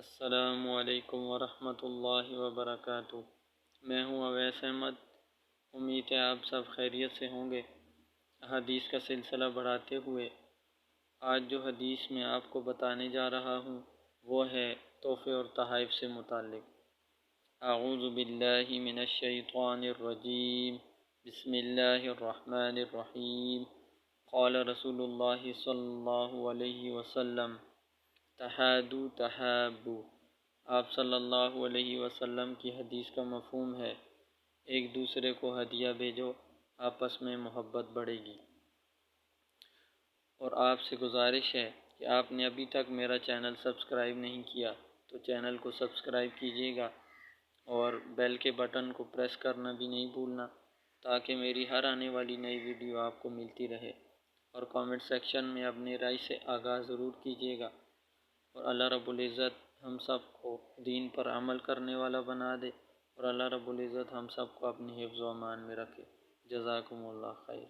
السلام علیکم ورحمۃ اللہ وبرکاتہ۔ میں ہوں اویس احمد۔ امید ہے آپ سب خیریت سے ہوں گے۔ حدیث کا سلسلہ بڑھاتے ہوئے آج جو حدیث میں آپ کو بتانے جا رہا ہوں وہ ہے تحفے اور تحائف سے متعلق۔ اعوذ باللہ من الشیطان الرجیم، بسم اللہ الرحمن الرحیم۔ قال رسول اللہ صلی اللہ علیہ وسلم تحادوا تحابوا۔ آپ صلی اللہ علیہ وسلم کی حدیث کا مفہوم ہے ایک دوسرے کو ہدیہ بھیجو، آپس میں محبت بڑھے گی۔ اور آپ سے گزارش ہے کہ آپ نے ابھی تک میرا چینل سبسکرائب نہیں کیا تو چینل کو سبسکرائب کیجیے گا اور بیل کے بٹن کو پریس کرنا بھی نہیں بھولنا تاکہ میری ہر آنے والی نئی ویڈیو آپ کو ملتی رہے۔ اور کامنٹ سیکشن میں اپنی رائے سے آگاہ ضرور کیجیے گا۔ اور اللہ رب العزت ہم سب کو دین پر عمل کرنے والا بنا دے، اور اللہ رب العزت ہم سب کو اپنی حفظ و امان میں رکھے۔ جزاکم اللہ خیر۔